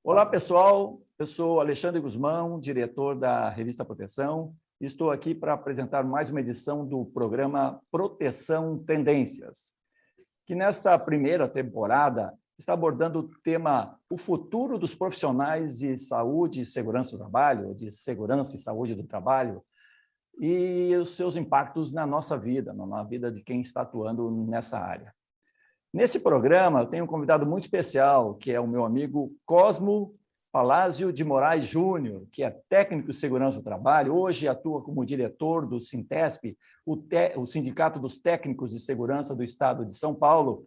Olá, pessoal. Eu sou Alexandre Guzmão, diretor da revista Proteção, e estou aqui para apresentar mais uma edição do programa Proteção Tendências, que nesta primeira temporada está abordando o tema o futuro dos profissionais de saúde e segurança do trabalho, de segurança e saúde do trabalho, e os seus impactos na nossa vida, na vida de quem está atuando nessa área. Nesse programa, eu tenho um convidado muito especial, que é o meu amigo Cosmo Palázio de Moraes Júnior, que é técnico de segurança do trabalho, hoje atua como diretor do Sintesp, o Sindicato dos Técnicos de Segurança do Estado de São Paulo,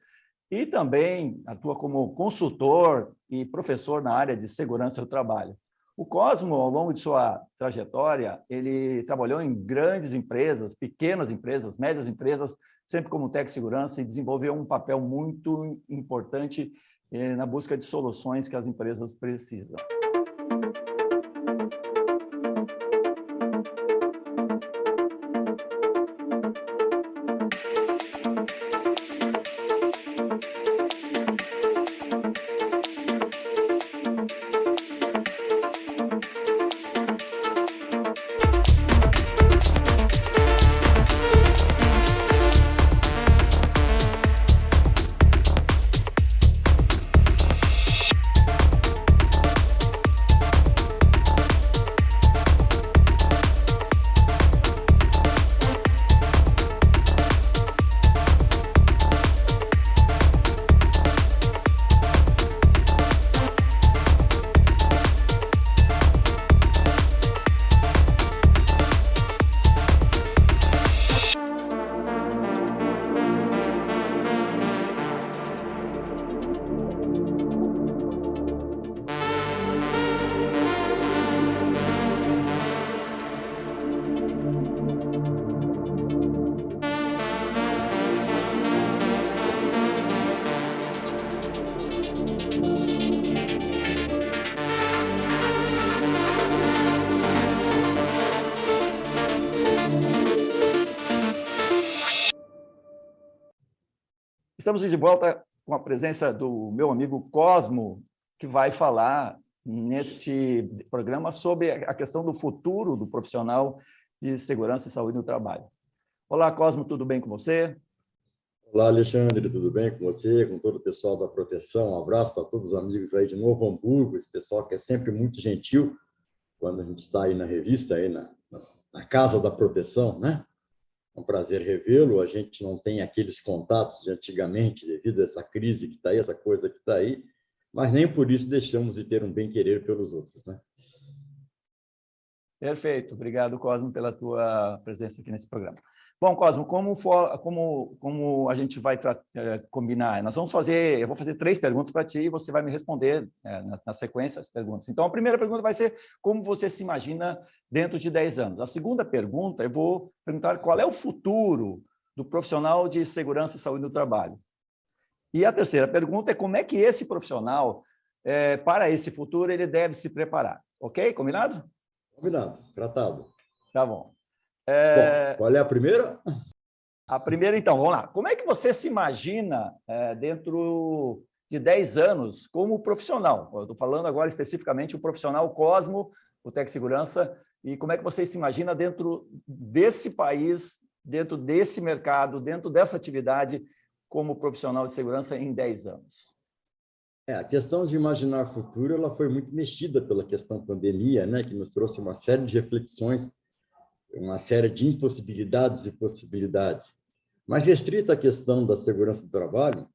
e também atua como consultor e professor na área de segurança do trabalho. O Cosmo, ao longo de sua trajetória, ele trabalhou em grandes empresas, pequenas empresas, médias empresas, sempre como técnico de segurança, e desenvolveu um papel muito importante na busca de soluções que as empresas precisam. Estamos de volta com a presença do meu amigo Cosmo, que vai falar nesse programa sobre a questão do futuro do profissional de segurança e saúde no trabalho. Olá, Cosmo, tudo bem com você? Olá, Alexandre, tudo bem com você, com todo o pessoal da Proteção? Um abraço para todos os amigos aí de Novo Hamburgo, esse pessoal que é sempre muito gentil quando a gente está aí na revista, aí na Casa da Proteção, né? É um prazer revê-lo. A gente não tem aqueles contatos de antigamente devido a essa crise que está aí, essa coisa que está aí, mas nem por isso deixamos de ter um bem-querer pelos outros, né? Perfeito. Obrigado, Cosmo, pela tua presença aqui nesse programa. Bom, Cosmo, como a gente vai combinar? Eu vou fazer 3 perguntas para ti e você vai me responder na sequência as perguntas. Então, a primeira pergunta vai ser como você se imagina dentro de 10 anos. A segunda pergunta, eu vou perguntar qual é o futuro do profissional de segurança e saúde no trabalho. E a terceira pergunta é como é que esse profissional, para esse futuro, ele deve se preparar. Ok? Combinado? Combinado, tratado. Tá bom. Bom, qual é a primeira? A primeira, então, vamos lá. Como é que você se imagina dentro de 10 anos como profissional? Eu estou falando agora especificamente o profissional Cosmo, o Tec Segurança, e como é que você se imagina dentro desse país, dentro desse mercado, dentro dessa atividade como profissional de segurança em 10 anos? A questão de imaginar futuro, ela foi muito mexida pela questão pandemia, né, que nos trouxe uma série de reflexões, uma série de impossibilidades e possibilidades. Mas restrita à questão da segurança do trabalho,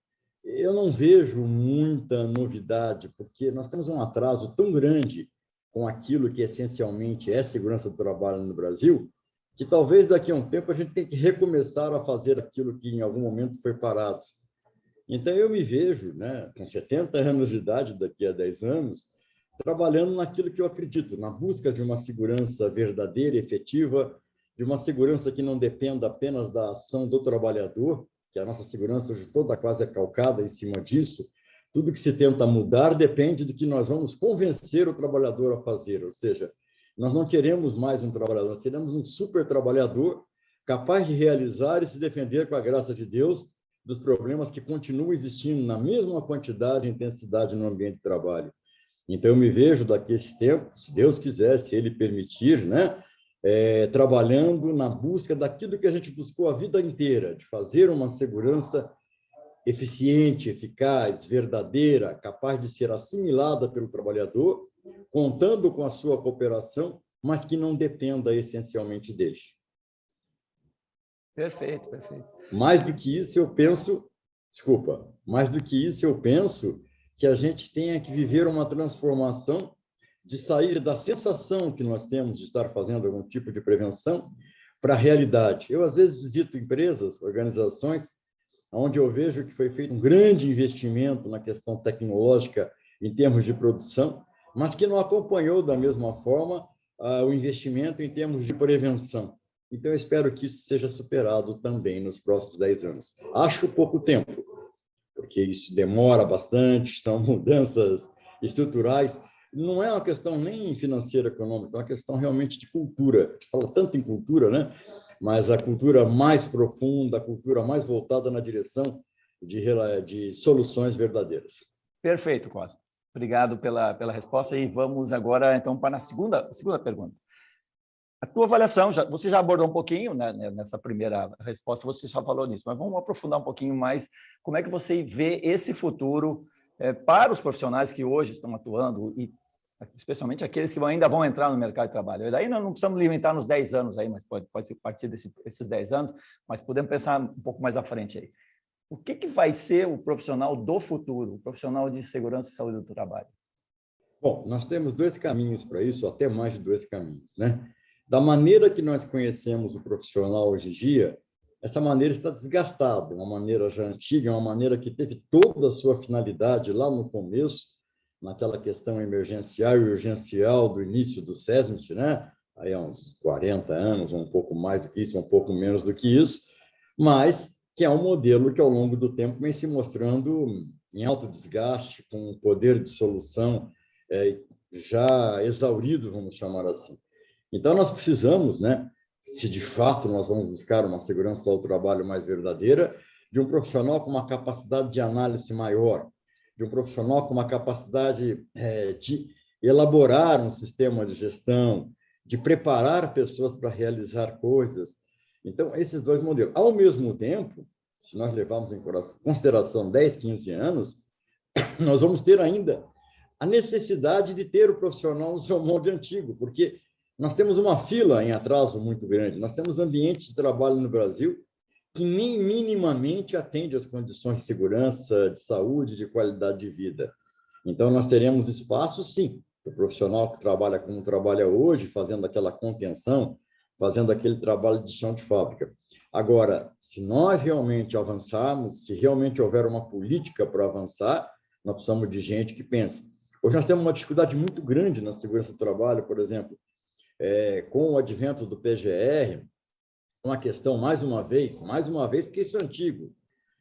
eu não vejo muita novidade, porque nós temos um atraso tão grande com aquilo que essencialmente é segurança do trabalho no Brasil, que talvez daqui a um tempo a gente tenha que recomeçar a fazer aquilo que em algum momento foi parado. Então, eu me vejo, né, com 70 anos de idade, daqui a 10 anos, trabalhando naquilo que eu acredito, na busca de uma segurança verdadeira, efetiva, de uma segurança que não dependa apenas da ação do trabalhador, que a nossa segurança hoje toda quase é calcada em cima disso. Tudo que se tenta mudar depende do que nós vamos convencer o trabalhador a fazer, ou seja, nós não queremos mais um trabalhador, nós queremos um super trabalhador capaz de realizar e se defender com a graça de Deus dos problemas que continuam existindo na mesma quantidade e intensidade no ambiente de trabalho. Então, eu me vejo daqui a esse tempo, se Deus quiser, se Ele permitir, né, trabalhando na busca daquilo que a gente buscou a vida inteira, de fazer uma segurança eficiente, eficaz, verdadeira, capaz de ser assimilada pelo trabalhador, contando com a sua cooperação, mas que não dependa essencialmente dele. Perfeito, perfeito. Mais do que isso, eu penso, mais do que isso, eu penso que a gente tenha que viver uma transformação de sair da sensação que nós temos de estar fazendo algum tipo de prevenção para a realidade. Eu, às vezes, visito empresas, organizações, onde eu vejo que foi feito um grande investimento na questão tecnológica em termos de produção, mas que não acompanhou da mesma forma o investimento em termos de prevenção. Então, eu espero que isso seja superado também nos próximos 10 anos. Acho pouco tempo, porque isso demora bastante, são mudanças estruturais. Não é uma questão nem financeira, econômica, é uma questão realmente de cultura. A gente fala tanto em cultura, né? Mas a cultura mais profunda, a cultura mais voltada na direção de soluções verdadeiras. Perfeito, Cosmo. Obrigado pela resposta. E vamos agora, então, para a segunda pergunta. A tua avaliação, você já abordou um pouquinho, né, nessa primeira resposta, você já falou nisso, mas vamos aprofundar um pouquinho mais. Como é que você vê esse futuro para os profissionais que hoje estão atuando, e especialmente aqueles que ainda vão entrar no mercado de trabalho? E daí não precisamos limitar nos 10 anos, aí, mas pode ser partir desses 10 anos, mas podemos pensar um pouco mais à frente aí. O que vai ser o profissional do futuro, o profissional de segurança e saúde do trabalho? Bom, nós temos 2 caminhos para isso, até mais de 2 caminhos, né? Da maneira que nós conhecemos o profissional hoje em dia, essa maneira está desgastada, uma maneira já antiga, uma maneira que teve toda a sua finalidade lá no começo, naquela questão emergencial e urgencial do início do SESMIT, né? Aí há uns 40 anos, um pouco mais do que isso, um pouco menos do que isso, mas que é um modelo que, ao longo do tempo, vem se mostrando em alto desgaste, com um poder de solução já exaurido, vamos chamar assim. Então, nós precisamos, né, se de fato nós vamos buscar uma segurança ao trabalho mais verdadeira, de um profissional com uma capacidade de análise maior, de um profissional com uma capacidade de elaborar um sistema de gestão, de preparar pessoas para realizar coisas. Então, esses 2 modelos. Ao mesmo tempo, se nós levarmos em consideração 10, 15 anos, nós vamos ter ainda a necessidade de ter o profissional no seu molde antigo, porque nós temos uma fila em atraso muito grande. Nós temos ambientes de trabalho no Brasil que nem minimamente atende às condições de segurança, de saúde, de qualidade de vida. Então, nós teremos espaço, sim, para o profissional que trabalha como trabalha hoje, fazendo aquela contenção, fazendo aquele trabalho de chão de fábrica. Agora, se nós realmente avançarmos, se realmente houver uma política para avançar, nós precisamos de gente que pense. Hoje nós temos uma dificuldade muito grande na segurança do trabalho, por exemplo, com o advento do PGR, uma questão, mais uma vez, porque isso é antigo,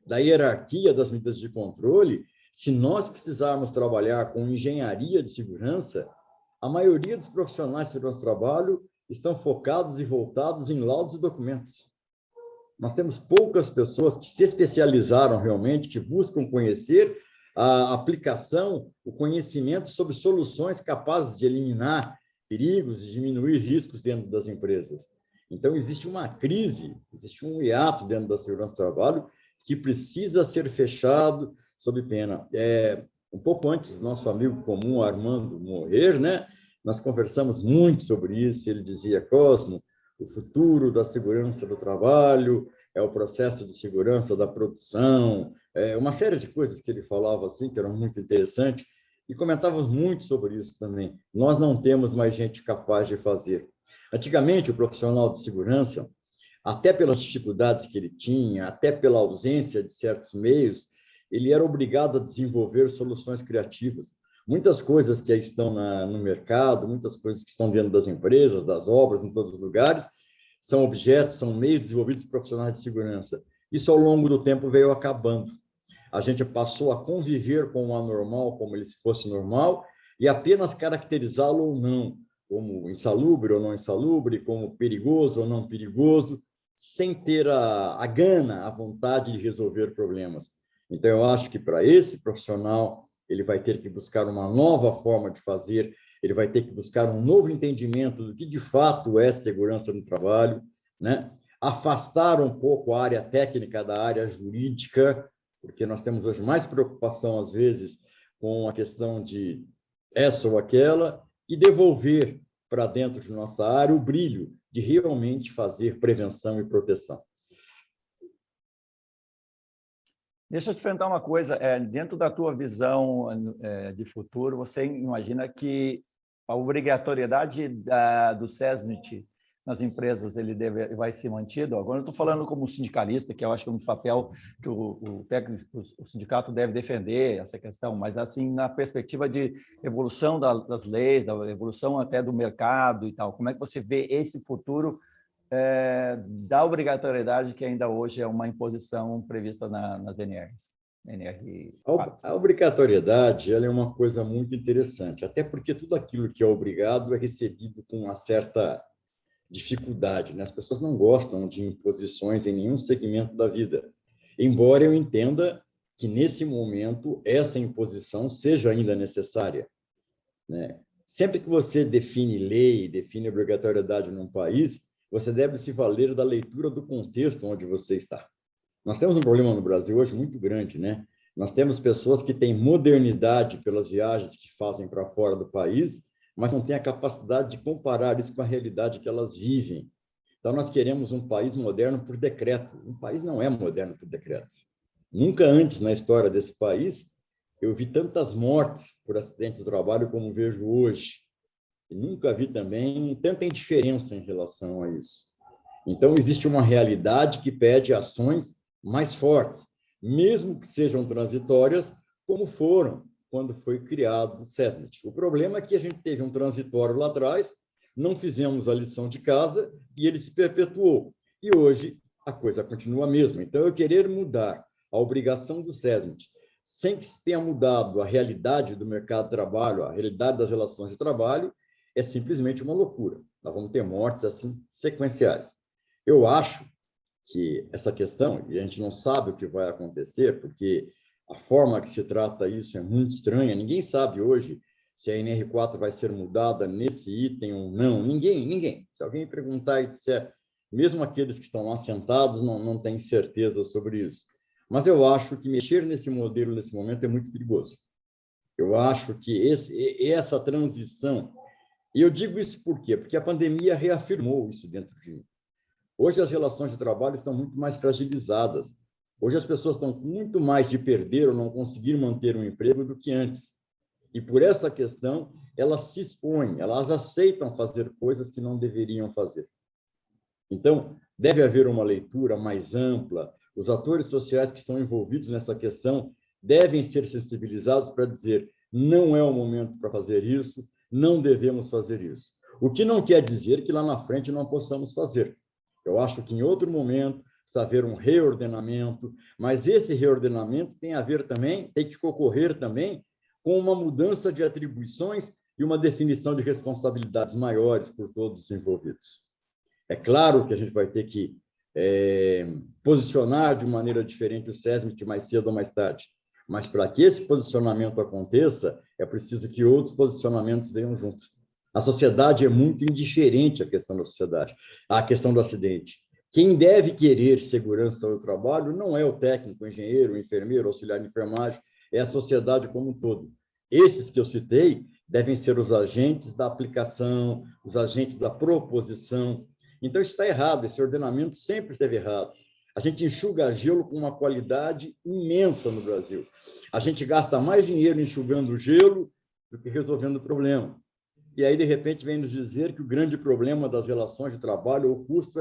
da hierarquia das medidas de controle. Se nós precisarmos trabalhar com engenharia de segurança, a maioria dos profissionais de segurança do trabalho estão focados e voltados em laudos e documentos. Nós temos poucas pessoas que se especializaram realmente, que buscam conhecer a aplicação, o conhecimento sobre soluções capazes de eliminar perigos e diminuir riscos dentro das empresas. Então, existe uma crise, existe um hiato dentro da segurança do trabalho que precisa ser fechado sob pena. Um pouco antes do nosso amigo comum, Armando, morrer, né? Nós conversamos muito sobre isso. Ele dizia: Cosmo, o futuro da segurança do trabalho é o processo de segurança da produção, uma série de coisas que ele falava assim, que eram muito interessantes, e comentávamos muito sobre isso também. Nós não temos mais gente capaz de fazer. Antigamente, o profissional de segurança, até pelas dificuldades que ele tinha, até pela ausência de certos meios, ele era obrigado a desenvolver soluções criativas. Muitas coisas que estão no mercado, muitas coisas que estão dentro das empresas, das obras, em todos os lugares, são objetos, são meios desenvolvidos por profissionais de segurança. Isso, ao longo do tempo, veio acabando. A gente passou a conviver com o anormal como ele se fosse normal e apenas caracterizá-lo ou não, como insalubre ou não insalubre, como perigoso ou não perigoso, sem ter a gana, a vontade de resolver problemas. Então, eu acho que para esse profissional ele vai ter que buscar uma nova forma de fazer, ele vai ter que buscar um novo entendimento do que de fato é segurança no trabalho, né? Afastar um pouco a área técnica da área jurídica, porque nós temos hoje mais preocupação, às vezes, com a questão de essa ou aquela, e devolver para dentro de nossa área o brilho de realmente fazer prevenção e proteção. Deixa eu te perguntar uma coisa, dentro da tua visão de futuro, você imagina que a obrigatoriedade do SESMIT nas empresas vai ser mantido? Agora eu estou falando como sindicalista, que eu acho que é um papel que o sindicato deve defender essa questão, mas assim, na perspectiva de evolução das leis, da evolução até do mercado e tal, como é que você vê esse futuro da obrigatoriedade que ainda hoje é uma imposição prevista nas NRs? A obrigatoriedade ela é uma coisa muito interessante, até porque tudo aquilo que é obrigado é recebido com uma certa dificuldade, né? As pessoas não gostam de imposições em nenhum segmento da vida, embora eu entenda que, nesse momento, essa imposição seja ainda necessária, né? Sempre que você define lei, define obrigatoriedade num país, você deve se valer da leitura do contexto onde você está. Nós temos um problema no Brasil hoje muito grande, né? Nós temos pessoas que têm modernidade pelas viagens que fazem para fora do país, mas não têm a capacidade de comparar isso com a realidade que elas vivem. Então, nós queremos um país moderno por decreto. Um país não é moderno por decreto. Nunca antes na história desse país eu vi tantas mortes por acidentes de trabalho como vejo hoje. E nunca vi também tanta indiferença em relação a isso. Então, existe uma realidade que pede ações mais fortes, mesmo que sejam transitórias, como foram quando foi criado o SESMIT. O problema é que a gente teve um transitório lá atrás, não fizemos a lição de casa e ele se perpetuou. E hoje a coisa continua a mesma. Então, eu querer mudar a obrigação do SESMIT sem que se tenha mudado a realidade do mercado de trabalho, a realidade das relações de trabalho, é simplesmente uma loucura. Nós vamos ter mortes assim sequenciais. Eu acho que essa questão, e a gente não sabe o que vai acontecer, porque a forma que se trata isso é muito estranha. Ninguém sabe hoje se a NR4 vai ser mudada nesse item ou não. Ninguém. Se alguém perguntar e disser, mesmo aqueles que estão lá sentados não têm certeza sobre isso. Mas eu acho que mexer nesse modelo nesse momento é muito perigoso. Eu acho que essa transição... E eu digo isso por quê? Porque a pandemia reafirmou isso dentro de mim. Hoje as relações de trabalho estão muito mais fragilizadas. Hoje as pessoas estão com muito mais de perder ou não conseguir manter um emprego do que antes. E por essa questão, elas se expõem, elas aceitam fazer coisas que não deveriam fazer. Então, deve haver uma leitura mais ampla. Os atores sociais que estão envolvidos nessa questão devem ser sensibilizados para dizer: não é o momento para fazer isso, não devemos fazer isso. O que não quer dizer que lá na frente não possamos fazer. Eu acho que em outro momento precisa haver um reordenamento, mas esse reordenamento tem que ocorrer também com uma mudança de atribuições e uma definição de responsabilidades maiores por todos os envolvidos. É claro que a gente vai ter que posicionar de maneira diferente o SESMIT mais cedo ou mais tarde, mas para que esse posicionamento aconteça, é preciso que outros posicionamentos venham juntos. A sociedade é muito indiferente à questão da sociedade, à questão do acidente. Quem deve querer segurança do trabalho não é o técnico, o engenheiro, o enfermeiro, o auxiliar de enfermagem, é a sociedade como um todo. Esses que eu citei devem ser os agentes da aplicação, os agentes da proposição. Então, isso está errado, esse ordenamento sempre esteve errado. A gente enxuga gelo com uma qualidade imensa no Brasil. A gente gasta mais dinheiro enxugando gelo do que resolvendo o problema. E aí, de repente, vem nos dizer que o grande problema das relações de trabalho, o custo,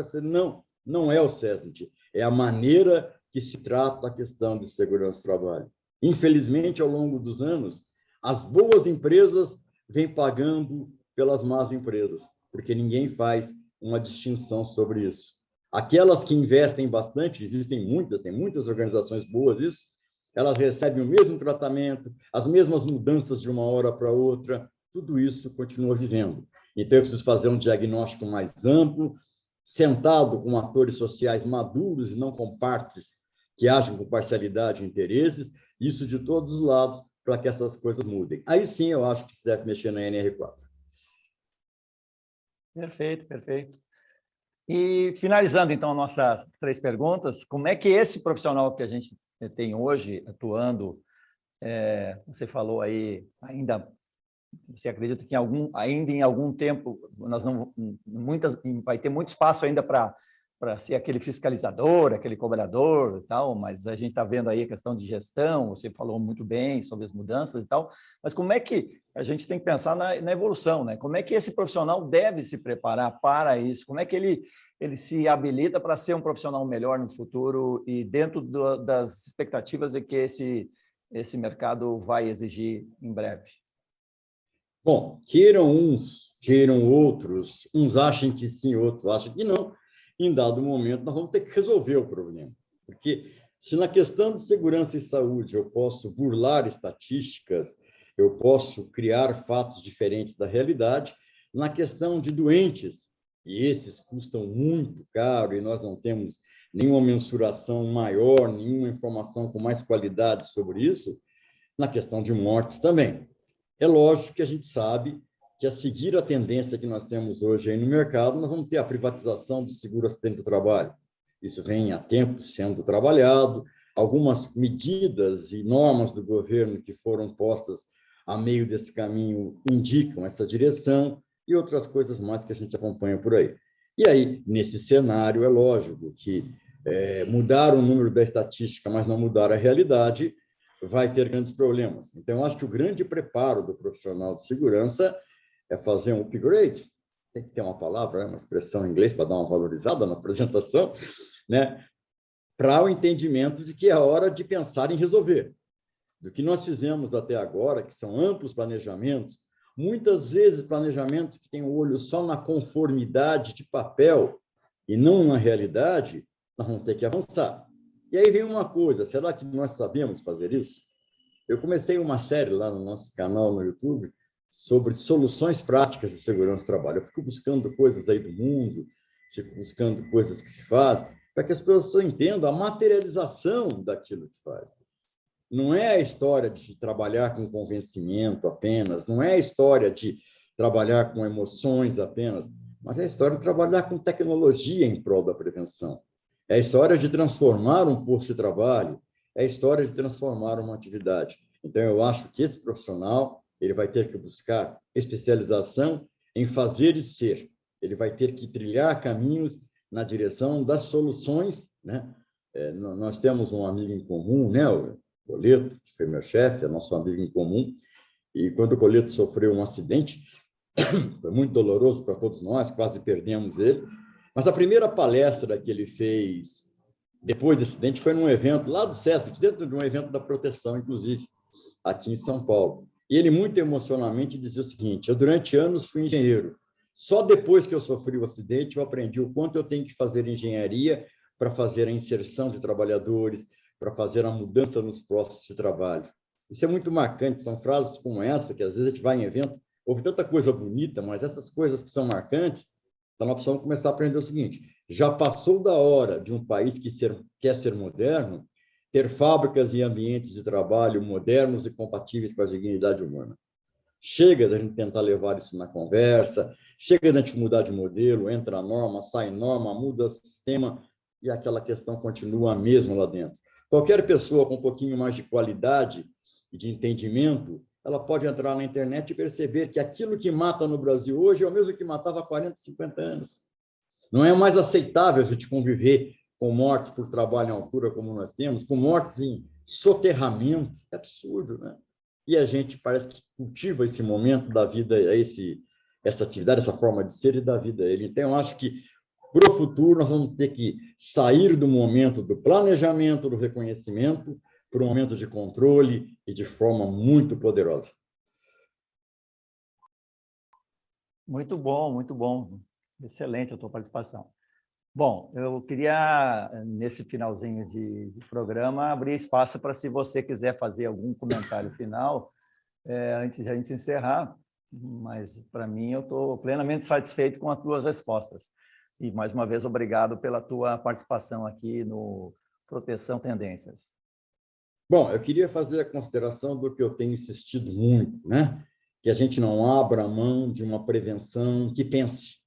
não é o SESMIT, é a maneira que se trata a questão de segurança do trabalho. Infelizmente, ao longo dos anos, as boas empresas vêm pagando pelas más empresas, porque ninguém faz uma distinção sobre isso. Aquelas que investem bastante, existem muitas, tem muitas organizações boas, isso, elas recebem o mesmo tratamento, as mesmas mudanças de uma hora para outra, tudo isso continua vivendo. Então, eu preciso fazer um diagnóstico mais amplo, sentado com atores sociais maduros e não com partes que agem com parcialidade e interesses, isso de todos os lados, para que essas coisas mudem. Aí sim eu acho que se deve mexer na NR4. Perfeito, perfeito. E finalizando, então, nossas 3 perguntas, como é que esse profissional que a gente tem hoje atuando, você falou aí, ainda, você acredita que ainda em algum tempo nós não, vai ter muito espaço ainda para ser aquele fiscalizador, aquele cobrador e tal, mas a gente está vendo aí a questão de gestão, você falou muito bem sobre as mudanças e tal, mas como é que a gente tem que pensar na evolução, né? Como é que esse profissional deve se preparar para isso? Como é que ele se habilita para ser um profissional melhor no futuro e dentro das expectativas de que esse mercado vai exigir em breve? Bom, queiram uns, queiram outros, uns achem que sim, outros acham que não. Em dado momento, nós vamos ter que resolver o problema. Porque se na questão de segurança e saúde eu posso burlar estatísticas, eu posso criar fatos diferentes da realidade, na questão de doentes, e esses custam muito caro e nós não temos nenhuma mensuração maior, nenhuma informação com mais qualidade sobre isso, na questão de mortes também. É lógico que a gente sabe que, a seguir a tendência que nós temos hoje aí no mercado, nós vamos ter a privatização do seguro acidente do trabalho. Isso vem há tempo sendo trabalhado, algumas medidas e normas do governo que foram postas a meio desse caminho indicam essa direção e outras coisas mais que a gente acompanha por aí. E aí, nesse cenário, é lógico que mudar o número da estatística, mas não mudar a realidade, vai ter grandes problemas. Então, eu acho que o grande preparo do profissional de segurança é fazer um upgrade, tem que ter uma palavra, uma expressão em inglês para dar uma valorizada na apresentação, né? Para o entendimento de que é hora de pensar em resolver. Do que nós fizemos até agora, que são amplos planejamentos, muitas vezes planejamentos que têm o olho só na conformidade de papel e não na realidade, nós vamos ter que avançar. E aí vem uma coisa, será que nós sabemos fazer isso? Eu comecei uma série lá no nosso canal no YouTube sobre soluções práticas de segurança do trabalho. Eu fico buscando coisas aí do mundo, fico buscando coisas que se fazem, para que as pessoas entendam a materialização daquilo que faz. Não é a história de trabalhar com convencimento apenas, não é a história de trabalhar com emoções apenas, mas é a história de trabalhar com tecnologia em prol da prevenção. É a história de transformar um posto de trabalho, é a história de transformar uma atividade. Então, eu acho que esse profissional ele vai ter que buscar especialização em fazer e ser. Ele vai ter que trilhar caminhos na direção das soluções, né? Nós temos um amigo em comum, né? O Coleto, que foi meu chefe, é nosso amigo em comum, e quando o Coleto sofreu um acidente, foi muito doloroso para todos nós, quase perdemos ele, mas a primeira palestra que ele fez depois do acidente foi num evento lá do SESC, dentro de um evento da proteção, inclusive, aqui em São Paulo. E ele, muito emocionalmente, dizia o seguinte: eu, durante anos, fui engenheiro. Só depois que eu sofri o acidente, eu aprendi o quanto eu tenho que fazer engenharia para fazer a inserção de trabalhadores, para fazer a mudança nos postos de trabalho. Isso é muito marcante, são frases como essa, que às vezes a gente vai em evento, ouve tanta coisa bonita, mas essas coisas que são marcantes, então nós precisamos começar a aprender o seguinte: já passou da hora de um país que quer ser moderno ter fábricas e ambientes de trabalho modernos e compatíveis com a dignidade humana. Chega da gente tentar levar isso na conversa, chega da gente mudar de modelo, entra norma, sai norma, muda sistema, e aquela questão continua a mesma lá dentro. Qualquer pessoa com um pouquinho mais de qualidade e de entendimento, ela pode entrar na internet e perceber que aquilo que mata no Brasil hoje é o mesmo que matava há 40, 50 anos. Não é mais aceitável a gente conviver com mortes por trabalho em altura, como nós temos, com mortes em soterramento. É absurdo, né? E a gente parece que cultiva esse momento da vida, essa atividade, essa forma de ser e da vida a ele. Então, eu acho que, para o futuro, nós vamos ter que sair do momento do planejamento, do reconhecimento, para um momento de controle e de forma muito poderosa. Muito bom, muito bom. Excelente a tua participação. Bom, eu queria, nesse finalzinho de programa, abrir espaço para, se você quiser fazer algum comentário final, antes de a gente encerrar, mas, para mim, eu estou plenamente satisfeito com as tuas respostas. E, mais uma vez, obrigado pela tua participação aqui no Proteção Tendências. Bom, eu queria fazer a consideração do que eu tenho insistido muito, né? Que a gente não abra mão de uma prevenção que pense,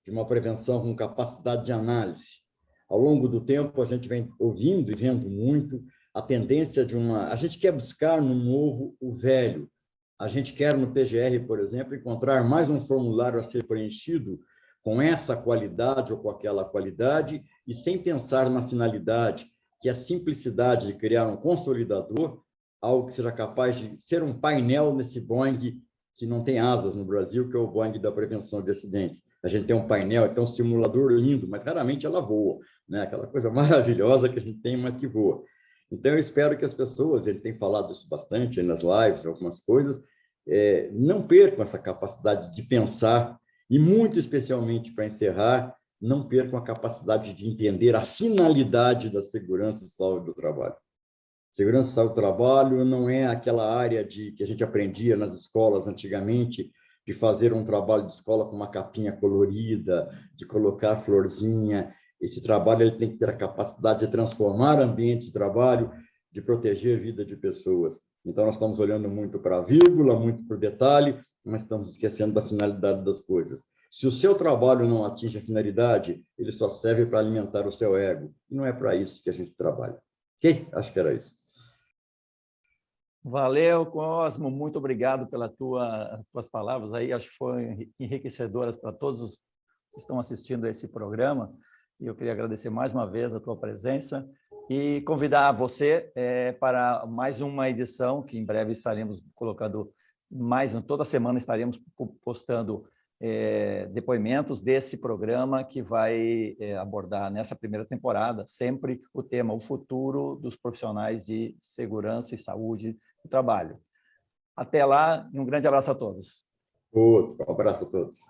de uma prevenção com capacidade de análise. Ao longo do tempo, a gente vem ouvindo e vendo muito a tendência de uma... A gente quer buscar no novo o velho. A gente quer, no PGR, por exemplo, encontrar mais um formulário a ser preenchido com essa qualidade ou com aquela qualidade e sem pensar na finalidade, que é a simplicidade de criar um consolidador, algo que seja capaz de ser um painel nesse Boeing que não tem asas no Brasil, que é o Boeing da prevenção de acidentes. A gente tem um painel, tem um simulador lindo, mas raramente ela voa, né? Aquela coisa maravilhosa que a gente tem, mas que voa. Então, eu espero que as pessoas, ele tem falado isso bastante nas lives, algumas coisas, não percam essa capacidade de pensar e, muito especialmente, para encerrar, não percam a capacidade de entender a finalidade da segurança e saúde do trabalho. Segurança e saúde do trabalho não é aquela área que a gente aprendia nas escolas antigamente, de fazer um trabalho de escola com uma capinha colorida, de colocar florzinha. Esse trabalho ele tem que ter a capacidade de transformar ambientes de trabalho, de proteger a vida de pessoas. Então, nós estamos olhando muito para a vírgula, muito para o detalhe, mas estamos esquecendo da finalidade das coisas. Se o seu trabalho não atinge a finalidade, ele só serve para alimentar o seu ego. E não é para isso que a gente trabalha. Ok? Acho que era isso. Valeu, Cosmo. Muito obrigado pelas tuas palavras aí. Acho que foram enriquecedoras para todos os que estão assistindo a esse programa. E eu queria agradecer mais uma vez a tua presença e convidar você para mais uma edição, que em breve estaremos colocando toda semana estaremos postando depoimentos desse programa que vai abordar nessa primeira temporada sempre o tema, o futuro dos profissionais de segurança e saúde do trabalho. Até lá, e um grande abraço a todos. Outro, um abraço a todos.